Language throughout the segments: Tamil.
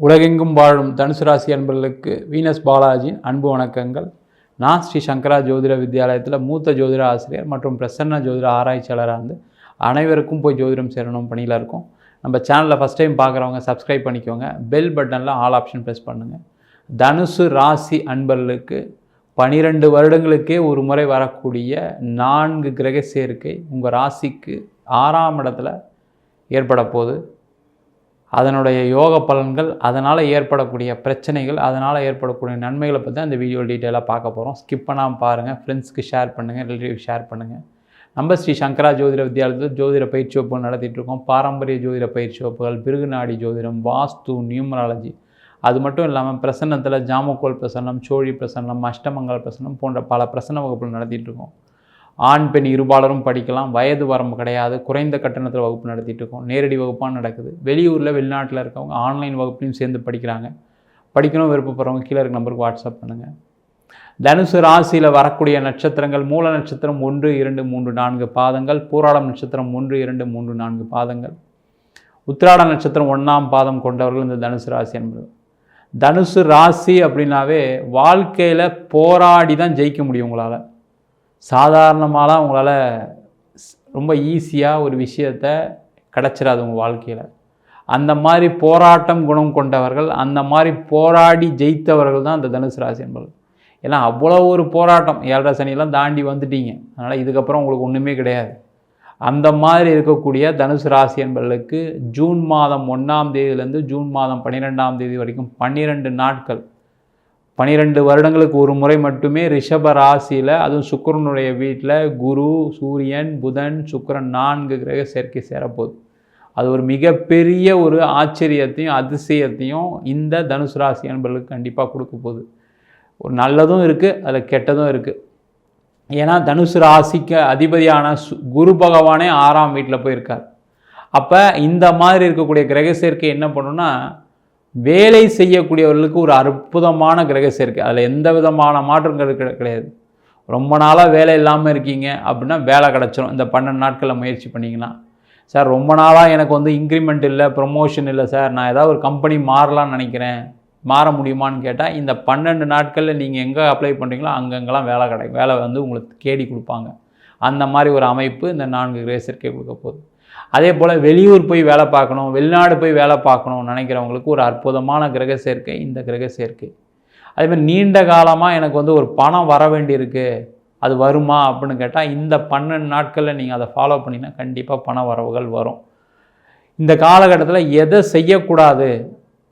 உலகெங்கும் வாழும் தனுசு ராசி அன்பர்களுக்கு வீனஸ் பாலாஜியின் அன்பு வணக்கங்கள். நான் ஸ்ரீ சங்கரா ஜோதிட வித்யாலயத்தில் மூத்த ஜோதிட ஆசிரியர் மற்றும் பிரசன்ன ஜோதிட ஆராய்ச்சியாளராக இருந்து அனைவருக்கும் போய் ஜோதிடம் சேரணும் பணியில் இருக்கும். நம்ம சேனலில் ஃபஸ்ட் டைம் பார்க்குறவங்க சப்ஸ்கிரைப் பண்ணிக்கோங்க. பெல் பட்டனில் ஆல் ஆப்ஷன் ப்ரெஸ் பண்ணுங்கள். தனுசு ராசி அன்பர்களுக்கு 12 வருடங்களுக்கே ஒரு முறை வரக்கூடிய 4 கிரக சேர்க்கை உங்கள் ராசிக்கு 6ஆம் இடத்துல ஏற்பட போகுது. அதனுடைய யோக பலன்கள், அதனால் ஏற்படக்கூடிய பிரச்சனைகள், அதனால் ஏற்படக்கூடிய நன்மைகளை பற்றி அந்த வீடியோ டீட்டெயிலாக பார்க்க போகிறோம். ஸ்கிப் பண்ணாமல் பாருங்கள். ஃப்ரெண்ட்ஸ்க்கு ஷேர் பண்ணுங்கள், ரிலேட்டிவ் ஷேர் பண்ணுங்கள். நம்ம ஸ்ரீ சங்கரா ஜோதிட வித்யாலயத்தில் ஜோதிட பயிற்சி வகுப்பு நடத்திட்டுருக்கோம். பாரம்பரிய ஜோதிட பயிற்சி வகுப்புகள், பிருகுநாடி ஜோதிடம், வாஸ்து, நியூமராலஜி, அது மட்டும் இல்லாமல் பிரசன்னத்தில் ஜாமக்கோல் பிரசன்னம், சோழி பிரசன்னம், அஷ்டமங்கல பிரசன்னம் போன்ற பல பிரசன்ன வகுப்புகள் நடத்திட்டுருக்கோம். ஆண் பெண் இருபாலரும் படிக்கலாம். வயது வரம்பு கிடையாது. குறைந்த கட்டணத்தில் வகுப்பு நடத்திட்டு இருக்கோம். நேரடி வகுப்பாக நடக்குது. வெளியூரில் வெளிநாட்டில் இருக்கவங்க ஆன்லைன் வகுப்புலையும் சேர்ந்து படிக்கிறாங்க. படிக்கணும் விருப்பப்படுறவங்க கீழே இருக்க நம்பருக்கு வாட்ஸ்அப் பண்ணுங்கள். தனுசு ராசியில் வரக்கூடிய நட்சத்திரங்கள்: மூல நட்சத்திரம் 1, 2, 3, 4 பாதங்கள். பூராடம் நட்சத்திரம் 1, 2, 3, 4 பாதங்கள். உத்திராட நட்சத்திரம் 1ஆம் பாதம் கொண்டவர்கள் இந்த தனுசு ராசி என்பது. தனுசு ராசி அப்படின்னாவே வாழ்க்கையில் போராடி தான் ஜெயிக்க முடியும். உங்களால் சாதாரணமாலாம் உங்களால் ரொம்ப ஈஸியாக ஒரு விஷயத்தை கிடச்சிடாது உங்கள் வாழ்க்கையில். அந்த மாதிரி போராட்டம் குணம் கொண்டவர்கள், அந்த மாதிரி போராடி ஜெயித்தவர்கள் தான் அந்த தனுசு ராசி என்பது. ஏன்னா அவ்வளோ ஒரு போராட்டம், 7.5 சனியெல்லாம் தாண்டி வந்துட்டீங்க. அதனால் இதுக்கப்புறம் உங்களுக்கு ஒன்றுமே கிடையாது. அந்த மாதிரி இருக்கக்கூடிய தனுசு ராசி என்பவர்களுக்கு ஜூன் மாதம் 1ஆம் தேதியிலேருந்து ஜூன் மாதம் 12ஆம் தேதி வரைக்கும் 12 நாட்கள், 12 வருடங்களுக்கு ஒரு முறை மட்டுமே ரிஷப ராசியில், அதுவும் சுக்கிரனுடைய வீட்டில் குரு, சூரியன், புதன், சுக்கிரன் 4 கிரக சேர்க்கை சேரப்போகுது. அது ஒரு மிகப்பெரிய ஒரு ஆச்சரியத்தையும் அதிசயத்தையும் இந்த தனுசு ராசி என்பவர்களுக்கு கண்டிப்பாக கொடுக்க போகுது. ஒரு நல்லதும் இருக்குது, அதில் கெட்டதும் இருக்குது. ஏன்னா தனுசு ராசிக்கு அதிபதியான குரு பகவானே 6ஆம் வீட்டில் போயிருக்கார். அப்போ இந்த மாதிரி இருக்கக்கூடிய கிரக சேர்க்கை என்ன பண்ணுன்னா, வேலை செய்யக்கூடியவர்களுக்கு ஒரு அற்புதமான கிரக சேர்க்கை. அதில் எந்த விதமான மாற்றங்கள் கிடையாது. ரொம்ப நாளாக வேலை இல்லாமல் இருக்கீங்க அப்படின்னா வேலை கிடச்சிரும் இந்த 12 நாட்களில் முயற்சி பண்ணிங்கன்னா. சார் ரொம்ப நாளாக எனக்கு இன்க்ரிமெண்ட் இல்லை, ப்ரொமோஷன் இல்லை சார், நான் ஏதாவது ஒரு கம்பெனி மாறலான்னு நினைக்கிறேன், மாற முடியுமான்னு கேட்டால் இந்த 12 நாட்களில் நீங்கள் எங்கே அப்ளை பண்ணுறீங்களோ அங்கங்கெல்லாம் வேலை கிடைக்கும். வேலை உங்களுக்கு தேடி கொடுப்பாங்க. அந்த மாதிரி ஒரு அமைப்பு இந்த 4 கிரக சேர்க்கை கொடுக்க போகுது. அதே போல் வெளியூர் போய் வேலை பார்க்கணும், வெளிநாடு போய் வேலை பார்க்கணும்னு நினைக்கிறவங்களுக்கு ஒரு அற்புதமான கிரக சேர்க்கை இந்த கிரக சேர்க்கை. அதேமாதிரி நீண்ட காலமாக எனக்கு ஒரு பணம் வர வேண்டியிருக்கு, அது வருமா அப்படின்னு கேட்டால் இந்த 12 நாட்களில் நீங்கள் அதை ஃபாலோ பண்ணிங்கன்னா கண்டிப்பாக பண வரவுகள் வரும். இந்த காலகட்டத்தில் எதை செய்யக்கூடாது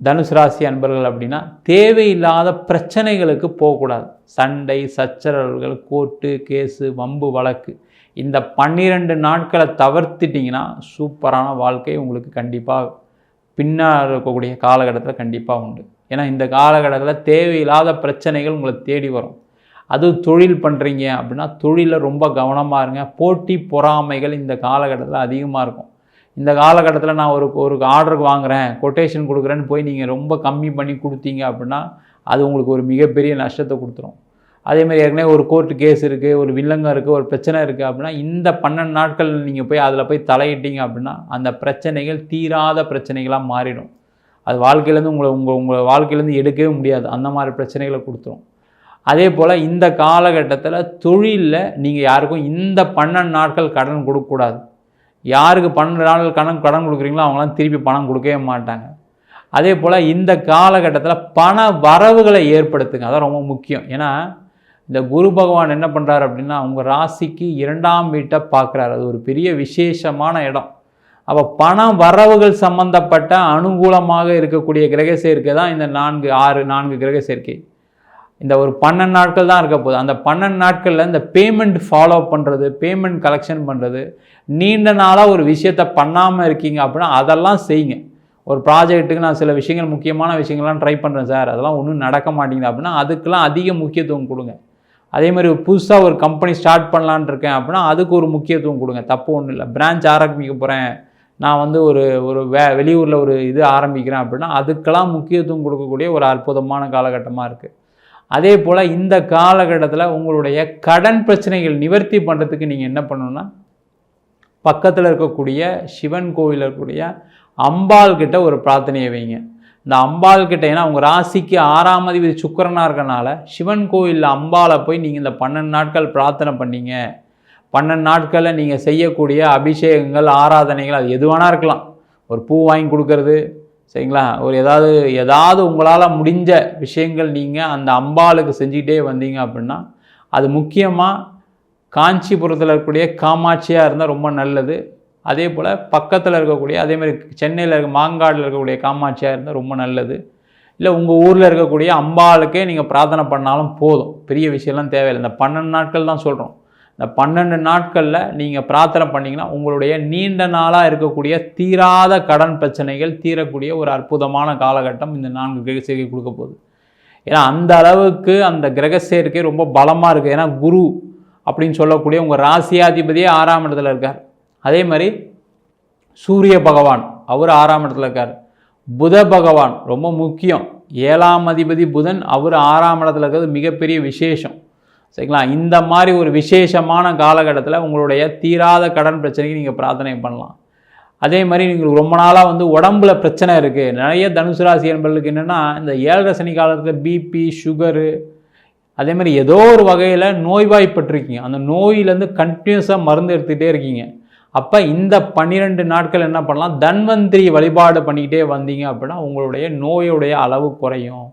தனுசு ராசி அன்பர்கள் அப்படின்னா, தேவையில்லாத பிரச்சனைகளுக்கு போகக்கூடாது. சண்டை சச்சரவுகள், கோர்ட்டு கேஸு, வம்பு வழக்கு, இந்த 12 நாட்களை தவிர்த்துட்டிங்கன்னா சூப்பரான வாழ்க்கை உங்களுக்கு கண்டிப்பாக பின்னால் இருக்கக்கூடிய காலகட்டத்தில் கண்டிப்பாக உண்டு. ஏன்னா இந்த காலகட்டத்தில் தேவையில்லாத பிரச்சனைகள் உங்களை தேடி வரும். அதுவும் தொழில் பண்ணுறீங்க அப்படின்னா தொழிலில் ரொம்ப கவனமாக இருங்க. போட்டி பொறாமைகள் இந்த காலகட்டத்தில் அதிகமாக இருக்கும். இந்த காலகட்டத்தில் நான் ஒரு ஆர்டருக்கு வாங்குகிறேன், கொட்டேஷன் கொடுக்குறேன்னு போய் நீங்கள் ரொம்ப கம்மி பண்ணி கொடுத்தீங்க அப்படின்னா அது உங்களுக்கு ஒரு மிகப்பெரிய நஷ்டத்தை கொடுத்துரும். அதேமாதிரி ஏற்கனவே ஒரு கோர்ட்டு கேஸ் இருக்குது, ஒரு வில்லங்கம் இருக்குது, ஒரு பிரச்சனை இருக்குது அப்படின்னா இந்த 12 நாட்கள் நீங்கள் போய் அதில் போய் தலையிட்டீங்க அப்படின்னா அந்த பிரச்சனைகள் தீராத பிரச்சனைகளாக மாறிடும். அது வாழ்க்கையிலேருந்து உங்கள் வாழ்க்கையிலேருந்து எடுக்கவே முடியாது. அந்த மாதிரி பிரச்சனைகளை கொடுத்துரும். அதே போல் இந்த காலகட்டத்தில் தொழிலில் நீங்கள் யாருக்கும் இந்த 12 நாட்கள் கடன் கொடுக்கக்கூடாது. யாருக்கு 12 நாட்கள் கடன் கொடுக்குறீங்களோ அவங்களாம் திருப்பி பணம் கொடுக்கவே மாட்டாங்க. அதே போல் இந்த காலகட்டத்தில் பண வரவுகளை ஏற்படுத்துங்க. அதான் ரொம்ப முக்கியம். ஏன்னா இந்த குரு பகவான் என்ன பண்ணுறாரு அப்படின்னா உங்கள் ராசிக்கு 2ஆம் வீட்டை பார்க்குறாரு. அது ஒரு பெரிய விசேஷமான இடம். அப்போ பண வரவுகள் சம்பந்தப்பட்ட அனுகூலமாக இருக்கக்கூடிய கிரக சேர்க்கை தான் இந்த 4 கிரக சேர்க்கை. இந்த ஒரு 12 நாட்கள் தான் இருக்க போகுது. அந்த 12 நாட்களில் இந்த பேமெண்ட் ஃபாலோ பண்ணுறது, பேமெண்ட் கலெக்ஷன் பண்ணுறது, நீண்ட நாளாக ஒரு விஷயத்தை பண்ணாமல் இருக்கீங்க அப்படின்னா அதெல்லாம் செய்யுங்க. ஒரு ப்ராஜெக்ட்டுக்கு நான் சில விஷயங்கள், முக்கியமான விஷயங்கள்லாம் ட்ரை பண்ணுறேன் சார், அதெல்லாம் ஒன்றும் நடக்க மாட்டேங்குது அப்படின்னா அதுக்கெல்லாம் அதிக முக்கியத்துவம் கொடுங்க. அதேமாதிரி புதுசாக ஒரு கம்பெனி ஸ்டார்ட் பண்ணலான் இருக்கேன் அப்படின்னா அதுக்கு ஒரு முக்கியத்துவம் கொடுங்க. தப்பு ஒன்றும் இல்லை. பிரான்ச் ஆரம்பிக்க போகிறேன், நான் ஒரு வெளியூரில் ஒரு இது ஆரம்பிக்கிறேன் அப்படின்னா அதுக்கெல்லாம் முக்கியத்துவம் கொடுக்கக்கூடிய ஒரு அற்புதமான காலகட்டமாக இருக்குது. அதே போல் இந்த காலகட்டத்தில் உங்களுடைய கடன் பிரச்சனைகள் நிவர்த்தி பண்ணுறதுக்கு நீங்கள் என்ன பண்ணணுன்னா, பக்கத்தில் இருக்கக்கூடிய சிவன் கோவிலில் இருக்கக்கூடிய அம்பாள் கிட்ட ஒரு பிரார்த்தனையை வைங்க. இந்த அம்பாள் கிட்ட, ஏன்னா உங்கள் ராசிக்கு 6ஆம் அதிபதி சுக்கிரனாக இருக்கனால சிவன் கோயிலில் அம்பாளை போய் நீங்கள் இந்த 12 நாட்கள் பிரார்த்தனை பண்ணீங்க. 12 நாட்களில் நீங்கள் செய்யக்கூடிய அபிஷேகங்கள், ஆராதனைகள், அது எதுவானா இருக்கலாம். ஒரு பூ வாங்கி கொடுக்கறது, சரிங்களா, ஒரு ஏதாவது உங்களால் முடிஞ்ச விஷயங்கள் நீங்கள் அந்த அம்பாளுக்கு செஞ்சுக்கிட்டே வந்தீங்க அப்படின்னா, அது முக்கியமாக காஞ்சிபுரத்தில் இருக்கக்கூடிய காமாட்சியாக இருந்தால் ரொம்ப நல்லது. அதே போல் பக்கத்தில் இருக்கக்கூடிய, அதேமாதிரி சென்னையில் இருக்க மாங்காடில் இருக்கக்கூடிய காமாட்சியாக இருந்தால் ரொம்ப நல்லது. இல்லை உங்கள் ஊரில் இருக்கக்கூடிய அம்பாளுக்கே நீங்கள் பிரார்த்தனை பண்ணாலும் போதும். பெரிய விஷயம்லாம் தேவையில்லை. இந்த 12 நாட்கள் தான் சொல்கிறோம். இந்த 12 நாட்களில் நீங்கள் பிரார்த்தனை பண்ணிங்கன்னா உங்களுடைய நீண்ட நாளாக இருக்கக்கூடிய தீராத கடன் பிரச்சனைகள் தீரக்கூடிய ஒரு அற்புதமான காலகட்டம் இந்த 4 கிரக சேர்க்கை கொடுக்க போகுது. ஏன்னா அந்த அளவுக்கு அந்த கிரக சேர்க்கை ரொம்ப பலமாக இருக்குது. ஏன்னா குரு அப்படின்னு சொல்லக்கூடிய உங்கள் ராசியாதிபதியே 6ஆம் இடத்துல இருக்கார். அதே மாதிரி சூரிய பகவான் அவர் 6ஆம் இடத்துல இருக்கார். புத பகவான் ரொம்ப முக்கியம், 7ஆம் அதிபதி புதன் அவர் 6ஆம் இடத்துல இருக்கிறது மிகப்பெரிய விசேஷம், சரிங்களா. இந்த மாதிரி ஒரு விசேஷமான காலகட்டத்தில் உங்களுடைய தீராத கடன் பிரச்சனைக்கு நீங்கள் பிரார்த்தனை பண்ணலாம். அதே மாதிரி நீங்கள் ரொம்ப நாளாக உடம்புல பிரச்சனை இருக்குது. நிறைய தனுசு ராசி என்பவர்களுக்கு என்னென்னா, இந்த 7 சனி காலத்தில் பிபி, சுகரு, அதே மாதிரி ஏதோ ஒரு வகையில் நோய்வாய்ப்பட்டிருக்கீங்க. அந்த நோயிலேருந்து கண்டினியூஸாக மருந்து எடுத்துகிட்டே இருக்கீங்க. அப்போ இந்த 12 நாட்கள் என்ன பண்ணலாம், தன்வந்திரி வழிபாடு பண்ணிக்கிட்டே வந்தீங்க அப்படின்னா உங்களுடைய நோயுடைய அளவு குறையும்.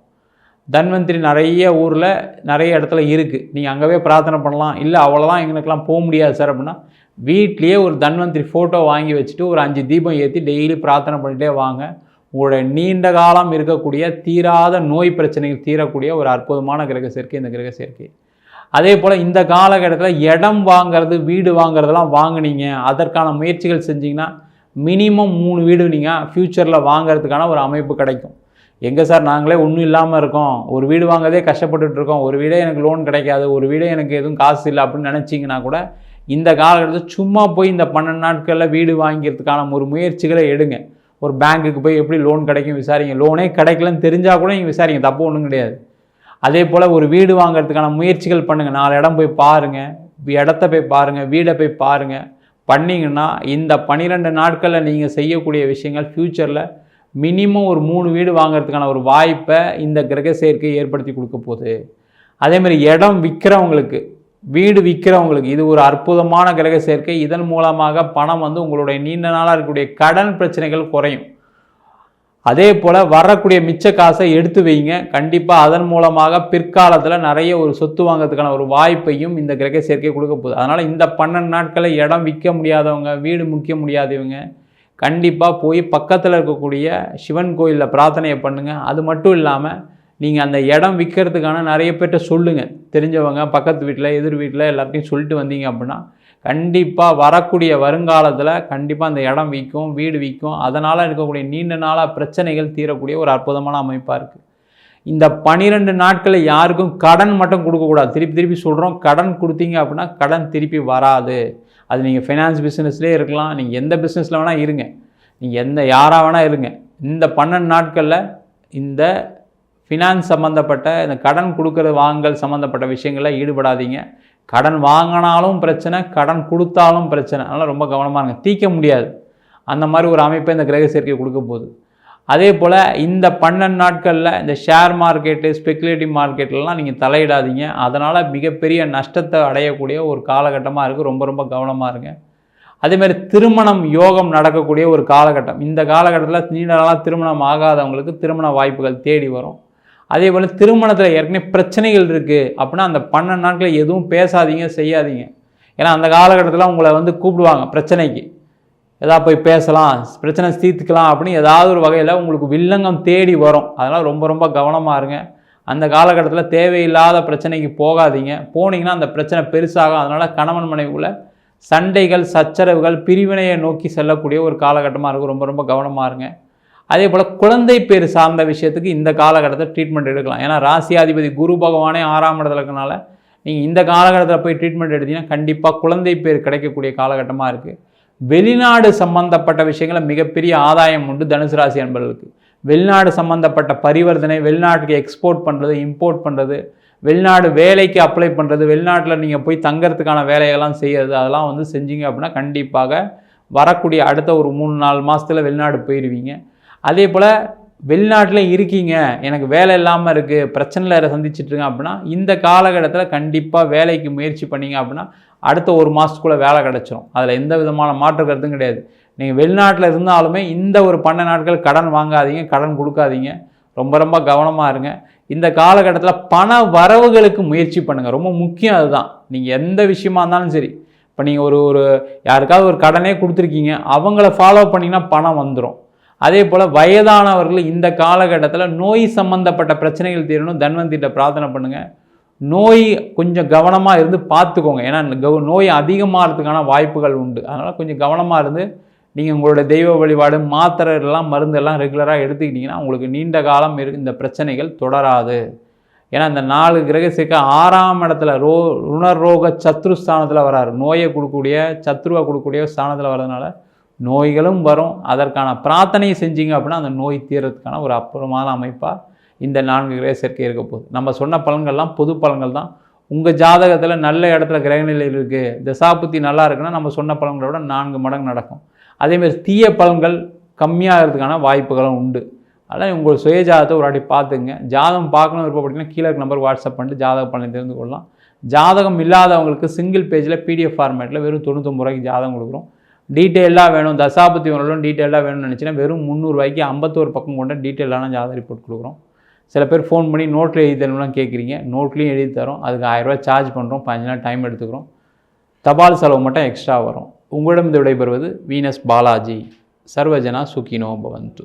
தன்வந்திரி நிறைய ஊரில் நிறைய இடத்துல இருக்குது. நீங்கள் அங்கேவே பிரார்த்தனை பண்ணலாம். இல்லை அவ்வளோதான் எங்களுக்கெல்லாம் போக முடியாது சார் அப்படின்னா, வீட்லேயே ஒரு தன்வந்திரி ஃபோட்டோ வாங்கி வச்சுட்டு ஒரு 5 தீபம் ஏற்றி டெய்லி பிரார்த்தனை பண்ணிகிட்டே வாங்க. உங்களுடைய நீண்ட காலம் இருக்கக்கூடிய தீராத நோய் பிரச்சனைகள் தீரக்கூடிய ஒரு அற்புதமான கிரக சேர்க்கை இந்த கிரக சேர்க்கை. அதே போல் இந்த காலகட்டத்தில் இடம் வாங்கிறது, வீடு வாங்கிறதெல்லாம் வாங்கினீங்க, அதற்கான முயற்சிகள் செஞ்சிங்கன்னா மினிமம் 3 வீடு நீங்கள் ஃப்யூச்சரில் வாங்கிறதுக்கான ஒரு அமைப்பு கிடைக்கும். எங்கே சார் நாங்களே ஒன்றும் இல்லாமல் இருக்கோம், ஒரு வீடு வாங்கதே கஷ்டப்பட்டுருக்கோம், ஒரு வீடே எனக்கு லோன் கிடைக்காது, ஒரு வீடே எனக்கு எதுவும் காசு இல்லை அப்படின்னு நினச்சிங்கன்னா கூட இந்த காலகட்டத்தில் சும்மா போய் இந்த 12 நாட்களில் வீடு வாங்கிறதுக்கான ஒரு முயற்சிகளை எடுங்க. ஒரு பேங்க்குக்கு போய் எப்படி லோன் கிடைக்கும் விசாரிங்க. லோனே கிடைக்கலன்னு தெரிஞ்சால் கூட நீங்கள் விசாரிங்க, தப்பு ஒன்றும் கிடையாது. அதே போல் ஒரு வீடு வாங்கிறதுக்கான முயற்சிகள் பண்ணுங்கள். 4 இடம் போய் பாருங்கள், இடத்த போய் பாருங்கள், வீடை போய் பாருங்கள். பண்ணிங்கன்னா இந்த 12 நாட்களில் நீங்கள் செய்யக்கூடிய விஷயங்கள் ஃப்யூச்சரில் மினிமம் ஒரு 3 வீடு வாங்கிறதுக்கான ஒரு வாய்ப்பை இந்த கிரக சேர்க்கை ஏற்படுத்தி கொடுக்க போகுது. அதேமாதிரி இடம் விற்கிறவங்களுக்கு, வீடு விற்கிறவங்களுக்கு இது ஒரு அற்புதமான கிரக சேர்க்கை. இதன் மூலமாக பணம் உங்களுடைய நீண்ட நாளாக இருக்கக்கூடிய கடன் பிரச்சனைகள் குறையும். அதே போல் வரக்கூடிய மிச்ச காசை எடுத்து வைங்க. கண்டிப்பாக அதன் மூலமாக பிற்காலத்தில் நிறைய ஒரு சொத்து வாங்கிறதுக்கான ஒரு வாய்ப்பையும் இந்த கிரக சேர்க்கை கொடுக்க போகுது. அதனால் இந்த 12 நாட்களில் இடம் விற்க முடியாதவங்க, வீடு முக்கிய முடியாதவங்க கண்டிப்பாக போய் பக்கத்தில் இருக்கக்கூடிய சிவன் கோயிலில் பிரார்த்தனையை பண்ணுங்கள். அது மட்டும் இல்லாமல் நீங்கள் அந்த இடம் விற்கிறதுக்கான நிறைய பேர்கிட்ட சொல்லுங்கள். தெரிஞ்சவங்க, பக்கத்து வீட்டில், எதிர் வீட்டில் எல்லாத்தையும் சொல்லிட்டு வந்தீங்க அப்படின்னா கண்டிப்பாக வரக்கூடிய வருங்காலத்தில் கண்டிப்பாக அந்த இடம் விற்கும், வீடு விற்கும். அதனால் இருக்கக்கூடிய நீண்ட நாளாக பிரச்சனைகள் தீரக்கூடிய ஒரு அற்புதமான அமைப்பாக இருக்குது. இந்த 12 நாட்களில் யாருக்கும் கடன் மட்டும் கொடுக்கக்கூடாது. திருப்பி சொல்கிறோம், கடன் கொடுத்தீங்க அப்படின்னா கடன் திருப்பி வராது. அது நீங்கள் ஃபைனான்ஸ் பிஸ்னஸ்லேயே இருக்கலாம், நீங்கள் எந்த பிஸ்னஸில் வேணால் இருங்க, நீங்கள் யாராக வேணால் இருங்க. இந்த 12 நாட்களில் இந்த ஃபினான்ஸ் சம்மந்தப்பட்ட இந்த கடன் கொடுக்கறது வாங்கல் சம்மந்தப்பட்ட விஷயங்களில் ஈடுபடாதீங்க. கடன் வாங்கினாலும் பிரச்சனை, கடன் கொடுத்தாலும் பிரச்சனை. அதனால் ரொம்ப கவனமாக இருங்க. தீர்க்க முடியாது, அந்த மாதிரி ஒரு அமைப்பை இந்த கிரக சேர்க்கை கொடுக்க போகுது. அதே போல் இந்த 12 நாட்களில் இந்த ஷேர் மார்க்கெட்டு, ஸ்பெக்குலேட்டிவ் மார்க்கெட்லாம் நீங்கள் தலையிடாதீங்க. அதனால் மிகப்பெரிய நஷ்டத்தை அடையக்கூடிய ஒரு காலகட்டமாக இருக்குது. ரொம்ப கவனமாக இருங்க. அதேமாதிரி திருமணம் யோகம் நடக்கக்கூடிய ஒரு காலகட்டம். இந்த காலகட்டத்தில் நீண்ட நாளாக திருமணம் ஆகாதவங்களுக்கு திருமண வாய்ப்புகள் தேடி வரும். அதே போல் திருமணத்தில் ஏற்கனவே பிரச்சனைகள் இருக்குது அப்படின்னா அந்த 12 நாட்களில் எதுவும் பேசாதீங்க, செய்யாதீங்க. ஏன்னா அந்த காலகட்டத்தில் உங்களை கூப்பிடுவாங்க பிரச்சனைக்கு, ஏதாவது போய் பேசலாம், பிரச்சனை தீர்த்துக்கலாம் அப்படின்னு ஏதாவது ஒரு வகையில் உங்களுக்கு வில்லங்கம் தேடி வரும். அதனால் ரொம்ப கவனமாக இருங்க. அந்த காலகட்டத்தில் தேவையில்லாத பிரச்சனைக்கு போகாதீங்க. போனீங்கன்னா அந்த பிரச்சனை பெருசாகும். அதனால் கணவன் மனைவிக்குள்ள சண்டைகள், சச்சரவுகள், பிரிவினையை நோக்கி செல்லக்கூடிய ஒரு காலகட்டமாக இருக்கும். ரொம்ப கவனமாக இருங்க. அதே போல் குழந்தை பேர் சார்ந்த விஷயத்துக்கு இந்த காலகட்டத்தில் ட்ரீட்மெண்ட் எடுக்கலாம். ஏன்னா ராசியாதிபதி குரு பகவானே 6ஆம் இடத்துல இருக்கனால நீங்கள் இந்த காலகட்டத்தில் போய் ட்ரீட்மெண்ட் எடுத்தீங்கன்னா கண்டிப்பாக குழந்தை பேர் கிடைக்கக்கூடிய காலகட்டமாக இருக்குது. வெளிநாடு சம்பந்தப்பட்ட விஷயங்களில் மிகப்பெரிய ஆதாயம் உண்டு தனுசு ராசி அன்பர்களுக்கு. வெளிநாடு சம்பந்தப்பட்ட பரிவர்த்தனை, வெளிநாட்டுக்கு எக்ஸ்போர்ட் பண்ணுறது, இம்போர்ட் பண்ணுறது, வெளிநாடு வேலைக்கு அப்ளை பண்ணுறது, வெளிநாட்டில் நீங்கள் போய் தங்கிறதுக்கான வேலையெல்லாம் செய்கிறது, அதெல்லாம் செஞ்சீங்க அப்படின்னா கண்டிப்பாக வரக்கூடிய அடுத்த ஒரு 3-4 மாதத்தில் வெளிநாடு போயிடுவீங்க. அதே போல் வெளிநாட்டில் இருக்கீங்க, எனக்கு வேலை இல்லாமல் இருக்குது, பிரச்சனையில் சந்திச்சிட்ருங்க அப்படின்னா இந்த காலகட்டத்தில் கண்டிப்பாக வேலைக்கு முயற்சி பண்ணிங்க அப்படின்னா அடுத்த 1 மாதத்துக்குள்ளே வேலை கிடச்சிரும். அதில் எந்த விதமான மாற்று கருத்தும் கிடையாது. நீங்கள் வெளிநாட்டில் இருந்தாலுமே இந்த ஒரு 12 நாட்கள் கடன் வாங்காதீங்க, கடன் கொடுக்காதீங்க, ரொம்ப ரொம்ப கவனமாக இருங்க. இந்த காலகட்டத்தில் பண வரவுகளுக்கு முயற்சி பண்ணுங்கள், ரொம்ப முக்கியம் அதுதான். நீங்கள் எந்த விஷயமா இருந்தாலும் சரி, இப்போ நீங்கள் ஒரு யாருக்காவது ஒரு கடனே கொடுத்துருக்கீங்க, அவங்கள ஃபாலோ பண்ணிங்கன்னா பணம் வந்துடும். அதே போல் வயதானவர்கள் இந்த காலகட்டத்தில் நோய் சம்மந்தப்பட்ட பிரச்சனைகள் தீரணும், தன்வந்திட்ட பிரார்த்தனை பண்ணுங்கள். நோய் கொஞ்சம் கவனமாக இருந்து பார்த்துக்கோங்க, ஏன்னா நோய் அதிகமாகிறதுக்கான வாய்ப்புகள் உண்டு. அதனால் கொஞ்சம் கவனமாக இருந்து நீங்கள் உங்களோட தெய்வ வழிபாடு, மாத்திரை எல்லாம் மருந்தெல்லாம் ரெகுலராக எடுத்துக்கிட்டிங்கன்னா உங்களுக்கு நீண்ட காலம் இந்த பிரச்சனைகள் தொடராது. ஏன்னா இந்த 4 கிரக சேர்க்க 6ஆம் இடத்துல ருணரோக சத்ருஸ்தானத்தில் வராரு. நோயை கொடுக்கக்கூடிய, சத்ருவை கொடுக்கக்கூடிய ஸ்தானத்தில் வர்றதுனால நோய்களும் வரும். அதற்கான பிரார்த்தனையை செஞ்சீங்க அப்படின்னா அந்த நோய் தீர்றதுக்கான ஒரு அற்புதமான அமைப்பாக இந்த 4 கிரக சேர்க்கை இருக்க போகுது. நம்ம சொன்ன பலன்கள்லாம் பொது பலன்கள் தான். உங்கள் ஜாதகத்தில் நல்ல இடத்துல கிரகநிலை இருக்குது, தசாபுத்தி நல்லா இருக்குன்னா நம்ம சொன்ன பலன்களோட 4 மடங்கு நடக்கும். அதேமாதிரி தீய பலன்கள் கம்மியாகிறதுக்கான வாய்ப்புகளும் உண்டு. அதனால் உங்கள் சுய ஜாதகத்தை ஒரு வாட்டி பார்த்துங்க. ஜாதகம் பார்க்கணும் விருப்பப்பட்டீங்கன்னா கீழே நம்பர் வாட்ஸ்அப் பண்ணிட்டு ஜாதக பலனை தெரிந்து கொள்ளலாம். ஜாதகம் இல்லாதவங்களுக்கு சிங்கிள் பேஜில் PDF ஃபார்மேட்டில் வெறும் 99 ரூபாய்க்கு ஜாதகம் கொடுக்குறோம். டீட்டெயிலாக வேணும், தசாபத்தி வரலும் டீட்டெயிலாக வேணும்னு நினச்சின்னா வெறும் 300 ரூபாய்க்கு 51 பக்கம் கொண்ட டீட்டெயிலான ஜாதக ரிப்போர்ட் கொடுக்குறோம். சில பேர் ஃபோன் பண்ணி நோட்டில் எழுதி தரணும்லாம் கேட்குறீங்க, நோட்லேயும் எழுதி தரோம். அதுக்கு 1000 ரூபா சார்ஜ் பண்ணுறோம், 15 நாள் டைம் எடுத்துக்கிறோம். தபால் செலவு மட்டும் எக்ஸ்ட்ரா வரும். உங்களிடம் விடைபெறுவது வீனஸ் பாலாஜி. சர்வஜனா சுகினோ பவந்து.